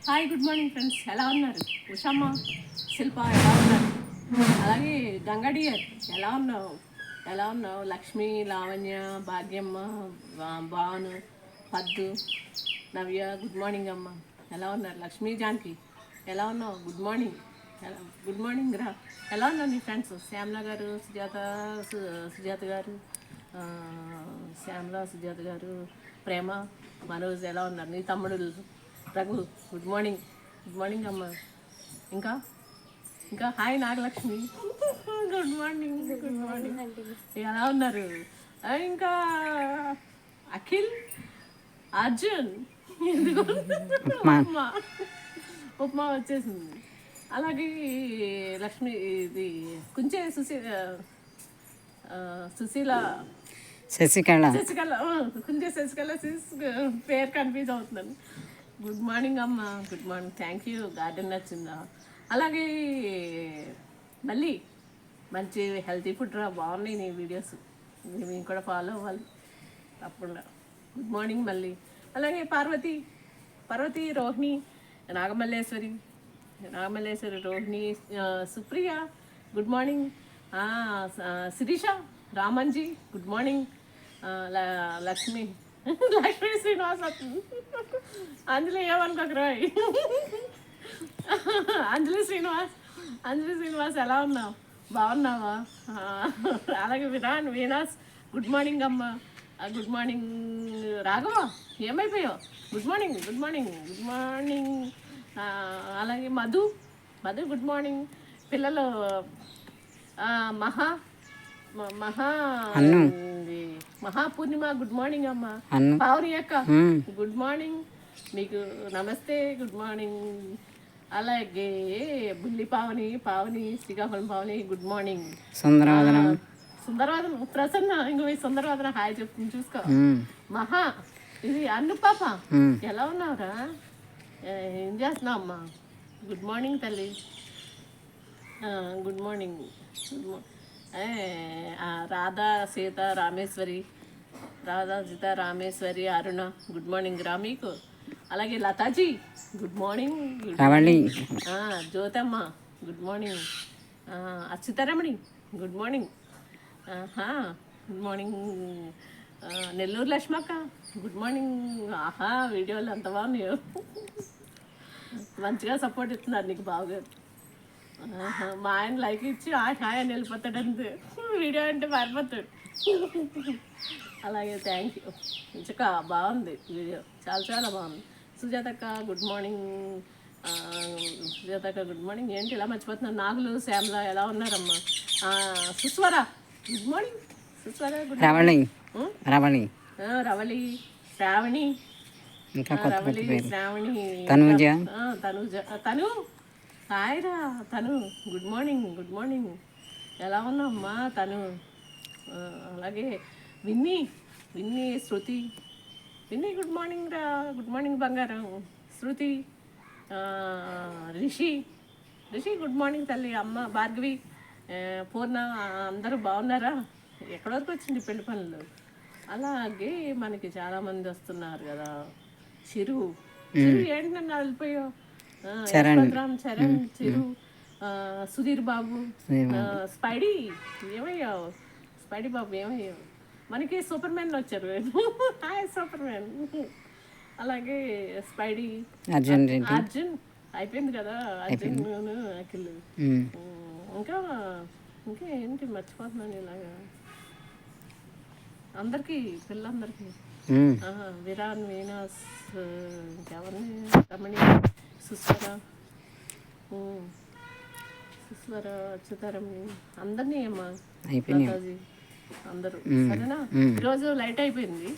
Hi good morning friends, ఎలా ఉన్నారు? ఉషమ్మ, శిల్ప ఎలా ఉన్నారు? అలాగే గంగడియర్ ఎలా ఉన్నావు? లక్ష్మి, లావణ్య, భాగ్యమ్మ, భాను, పద్దు, నవ్య గుడ్ మార్నింగ్ అమ్మ. ఎలా ఉన్నారు? లక్ష్మీ, జానకి ఎలా ఉన్నావు? గుడ్ మార్నింగ్ రా. ఎలా ఉన్నారు నీ ఫ్రెండ్స్? శ్యామల గారు, సుజాత గారు, శ్యామల, సుజాత గారు, ప్రేమ, మనోజ్ ఎలా ఉన్నారు? నీ తమ్ముడు రఘు గుడ్ మార్నింగ్ అమ్మ. ఇంకా ఇంకా హాయ్ నాగలక్ష్మి గుడ్ మార్నింగ్ ఎలా ఉన్నారు? ఇంకా అఖిల్, అర్జున్ ఎందుకు ఉప్మా వచ్చేసింది. అలాగే లక్ష్మి, ఇది కుంచే శశికళ కుంచే శశికళ పేరు కన్ఫ్యూజ్ అవుతున్నాను. గుడ్ మార్నింగ్ అమ్మ. Good morning, thank you. Garden నచ్చిందా? అలాగే మళ్ళీ మంచి హెల్తీ ఫుడ్ రా, బాగున్నాయి నీ వీడియోస్, మేము కూడా ఫాలో అవ్వాలి తప్పకుండా. గుడ్ మార్నింగ్ మళ్ళీ. అలాగే Parvati, Rohini, Nagamalleswari, Rohini, Supriya good morning, Sirisha, Ramanji good morning, Lakshmi Srinivas, Anjali ఏమనుకోకరాయ్, అంజలి శ్రీనివాస్ ఎలా ఉన్నావు? బాగున్నావా? అలాగే వీనాస్ గుడ్ మార్నింగ్ అమ్మ. గుడ్ మార్నింగ్ రాఘవ, ఏమైపోయావు? Good morning. అలాగే మధు గుడ్ మార్నింగ్. పిల్లలు మహాపూర్ణిమ గుడ్ మార్నింగ్ అమ్మ. పావని అక్క గుడ్ మార్నింగ్, మీకు నమస్తే, గుడ్ మార్నింగ్. అలాగే బుల్లి పావని, శ్రీకాకుళం పావని గుడ్ మార్నింగ్. సుందరవాదన ప్రసన్న, ఇంకో సుందరవాదన హాయ్ చెప్తుంది చూసుకో. ఇది అన్ను పాప ఎలా ఉన్నావురా? ఏం చేస్తున్నావు అమ్మా? గుడ్ మార్నింగ్ తల్లి. Good morning. Radha Sita Rameshwari, Aruna good morning రా మీకు. అలాగే Lataji good morning. Jyothamma good morning. Achyutaramani good morning. Good morning. Nellore Lakshmakka good morning. ఆహా, వీడియోలు ఎంత బాగున్నాయో, మంచిగా సపోర్ట్ ఇస్తున్నారు నీకు బాగా. మా ఆయన లైక్ ఇచ్చి హాయ్ అని వెళ్ళిపోతాడు అంతే, వీడియో అంటే మారిపోతాడు. అలాగే థ్యాంక్ యూ, మంచిగా బాగుంది వీడియో, చాలా బాగుంది. సుజాతక్క గుడ్ మార్నింగ్. ఏంటి ఇలా మర్చిపోతున్నాను? నాగులు, శ్యామల ఎలా ఉన్నారమ్మా? సుస్వర గుడ్ మార్నింగ్. రవళి, శ్రావణి, తను హాయ్ రా. తను గుడ్ మార్నింగ్ ఎలా ఉన్నామ్మా తను? అలాగే విన్నీ, శృతి, గుడ్ మార్నింగ్ రా. గుడ్ మార్నింగ్ బంగారం. శృతి, రిషి గుడ్ మార్నింగ్ తల్లి. అమ్మ భార్గవి, పూర్ణ అందరూ బాగున్నారా? ఎక్కడి వరకు వచ్చింది పెళ్లి పనులు? అలాగే మనకి చాలామంది వస్తున్నారు కదా. చిరు ఏంటి నన్ను వెళ్ళిపోయావు? చరణ్, చిరు, సుధీర్ బాబు, స్పైడీ ఏమయ్యావు? స్పైడీ బాబు ఏమయ్యావు? మనకి సూపర్ మ్యాన్ వచ్చారు. Hi super man. అలాగే స్పైడీ, అర్జున్ అయిపోయింది కదా. అర్జున్, అఖిల్. ఇంకా ఏంటి మర్చిపోతున్నాను ఇలాగా అందరికీ, పిల్లలందరికీ. విరాన్, వీనాస్, ఇంకెవరిని, రమణి, సుస్వర, అచ్యుతారమణి, అందరినీ అమ్మా, అందరూ. సరేనా? ఈరోజు లైట్ అయిపోయింది.